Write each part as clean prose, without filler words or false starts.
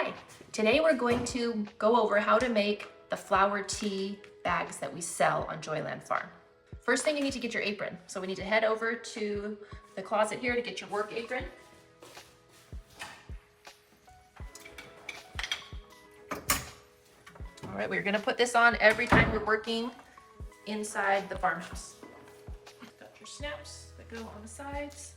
Hi, today we're going to go over how to make the flower tea bags that we sell on Joyland Farm. First thing, you need to get your apron. So we need to head over to the closet here to get your work apron. All right, we're gonna put this on every time we're working inside the farmhouse. Got your snaps that go on the sides.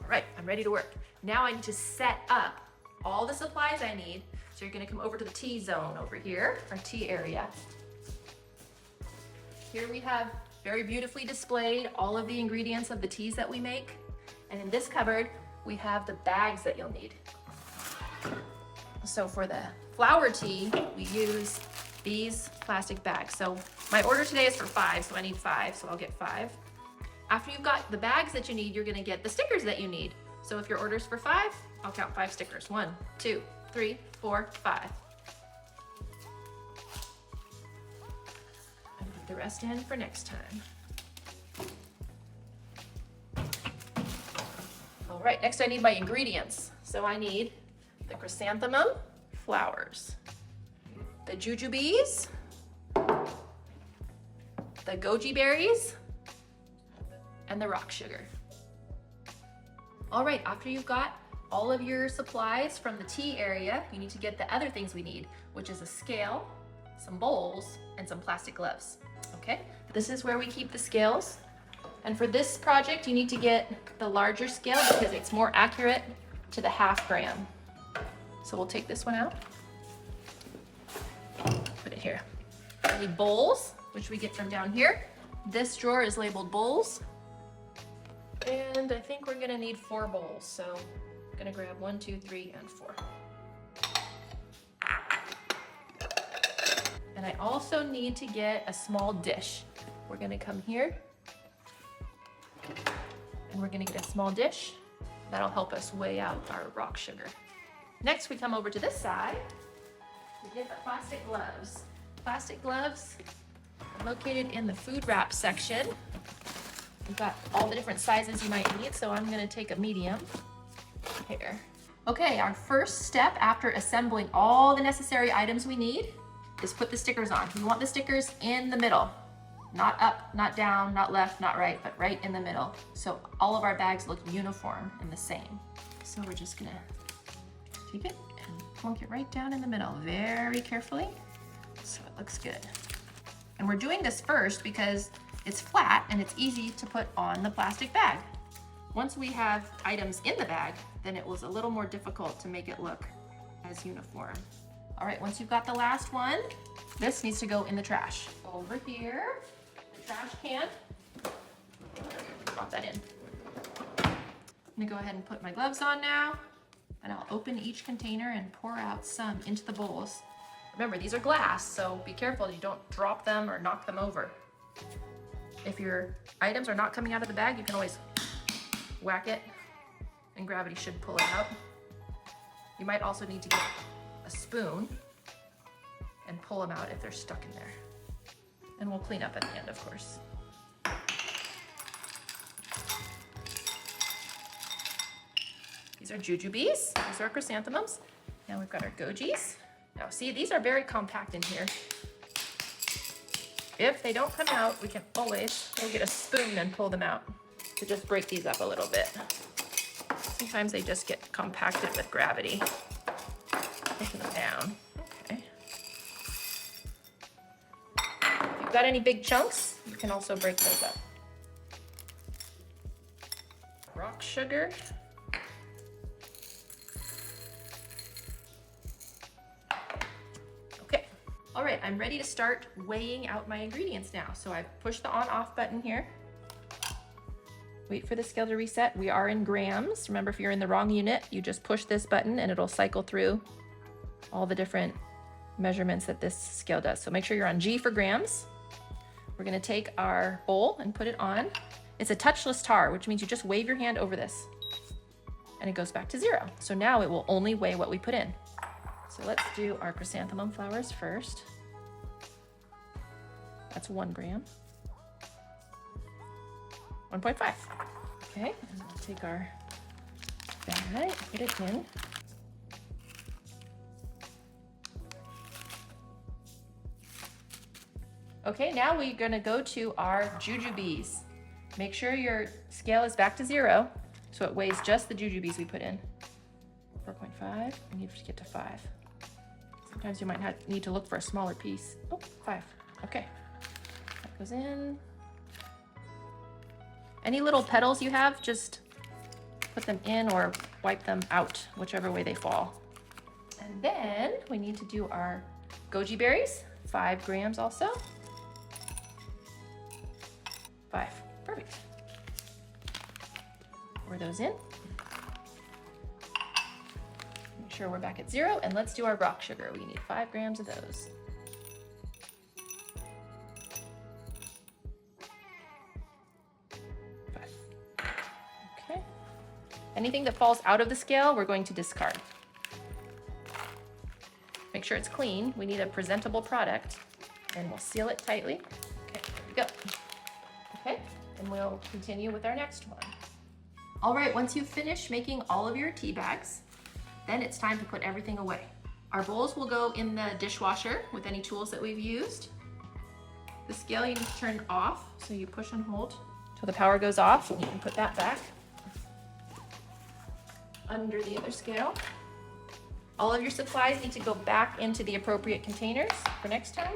All right, I'm ready to work. Now I need to set up all the supplies I need. So you're gonna come over to the tea zone over here, our tea area. Here we have very beautifully displayed all of the ingredients of the teas that we make. And in this cupboard, we have the bags that you'll need. So for the flower tea, we use these plastic bags. So my order today is for 5, so I need 5, so I'll get 5. After you've got the bags that you need, you're gonna get the stickers that you need. So if your order's for 5, I'll count 5 stickers. 1, 2, 3, 4, 5. And put the rest in for next time. All right, next I need my ingredients. So I need the chrysanthemum flowers, the jujubes, the goji berries, and the rock sugar. All right, after you've got all of your supplies from the tea area, you need to get the other things we need, which is a scale, some bowls, and some plastic gloves, okay? This is where we keep the scales. And for this project, you need to get the larger scale because it's more accurate to the half gram. So we'll take this one out, put it here. We need bowls, which we get from down here. This drawer is labeled bowls. And I think we're gonna need 4 bowls. So I'm gonna grab 1, 2, 3, and 4. And I also need to get a small dish. We're gonna come here and we're gonna get a small dish. That'll help us weigh out our rock sugar. Next, we come over to this side. We get the plastic gloves. Plastic gloves are located in the food wrap section. We've got all the different sizes you might need, so I'm gonna take a medium here. Okay, our first step after assembling all the necessary items we need is put the stickers on. We want the stickers in the middle. Not up, not down, not left, not right, but right in the middle. So all of our bags look uniform and the same. So we're just gonna take it and plunk it right down in the middle very carefully so it looks good. And we're doing this first because it's flat and it's easy to put on the plastic bag. Once we have items in the bag, then it was a little more difficult to make it look as uniform. All right, once you've got the last one, this needs to go in the trash. Over here, the trash can. Drop that in. I'm gonna go ahead and put my gloves on now, and I'll open each container and pour out some into the bowls. Remember, these are glass, so be careful you don't drop them or knock them over. If your items are not coming out of the bag, you can always whack it and gravity should pull it out. You might also need to get a spoon and pull them out if they're stuck in there. And we'll clean up at the end, of course. These are jujubes, these are chrysanthemums. Now we've got our gojis. Now see, these are very compact in here. If they don't come out, we can always go get a spoon and pull them out to just break these up a little bit. Sometimes they just get compacted with gravity. Pushing them down. Okay. If you've got any big chunks, you can also break those up. Rock sugar. All right, I'm ready to start weighing out my ingredients now. So I've pushed the on-off button here. Wait for the scale to reset. We are in grams. Remember, if you're in the wrong unit, you just push this button and it'll cycle through all the different measurements that this scale does. So make sure you're on G for grams. We're gonna take our bowl and put it on. It's a touchless tar, which means you just wave your hand over this and it goes back to 0. So now it will only weigh what we put in. So let's do our chrysanthemum flowers first. That's 1 gram. 1.5. Okay, and we'll take our bag, put it in. Okay, now we're gonna go to our jujubes. Make sure your scale is back to 0, so it weighs just the jujubes we put in. 4.5, I need to get to 5. Sometimes you might need to look for a smaller piece. Oh, 5, okay. That goes in. Any little petals you have, just put them in or wipe them out, whichever way they fall. And then we need to do our goji berries, 5 grams also. 5, perfect. Pour those in. Make sure we're back at 0, and let's do our rock sugar. We need 5 grams of those. Okay. Anything that falls out of the scale, we're going to discard. Make sure it's clean. We need a presentable product, and we'll seal it tightly. Okay, there we go. Okay, and we'll continue with our next one. All right, once you've finished making all of your tea bags, then it's time to put everything away. Our bowls will go in the dishwasher with any tools that we've used. The scale you need to turn off, so you push and hold till the power goes off, and you can put that back under the other scale. All of your supplies need to go back into the appropriate containers for next time.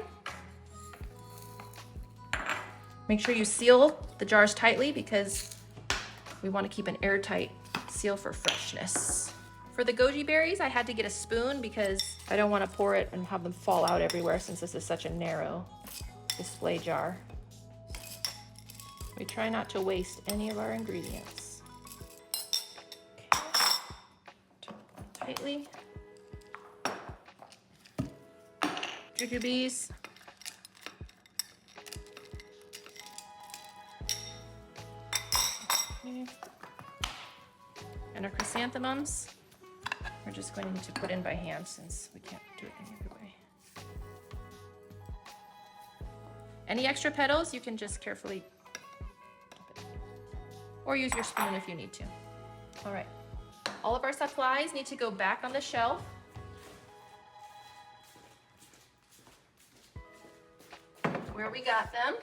Make sure you seal the jars tightly because we want to keep an airtight seal for freshness. For the goji berries, I had to get a spoon because I don't want to pour it and have them fall out everywhere since this is such a narrow display jar. We try not to waste any of our ingredients. Okay. Turn it on tightly. Jujubes. Okay. And our chrysanthemums, we're just going to need to put in by hand since we can't do it any other way. Any extra petals, you can just carefully dump it. Or use your spoon if you need to. All right, all of our supplies need to go back on the shelf. Where we got them.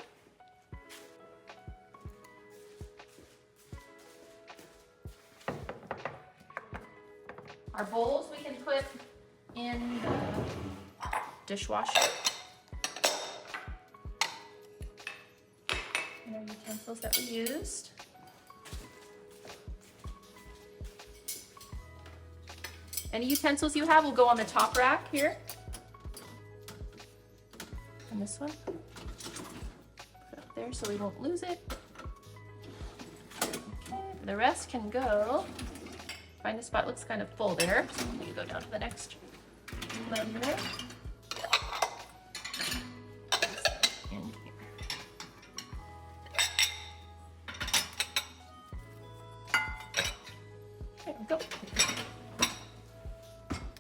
Our bowls we can put in the dishwasher. And our utensils that we used. Any utensils you have will go on the top rack here. And this one. Put it up there so we won't lose it. Okay, the rest can go. Find a spot, looks kind of full there, so you go down to the next blender. In here. There we go.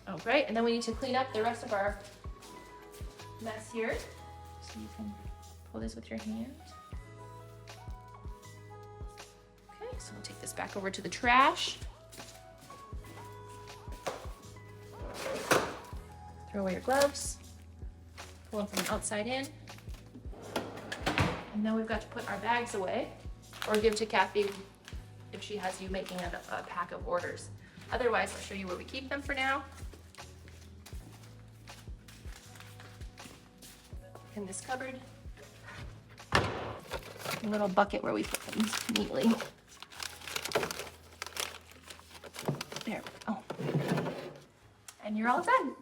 All right, and then we need to clean up the rest of our mess here. So you can pull this with your hand. Okay, so we'll take this back over to the trash. Throw away your gloves, pull them from the outside in. And now we've got to put our bags away or give to Kathy if she has you making a pack of orders. Otherwise, I'll show you where we keep them for now. In this cupboard, a little bucket where we put them neatly. There we go. And you're all done.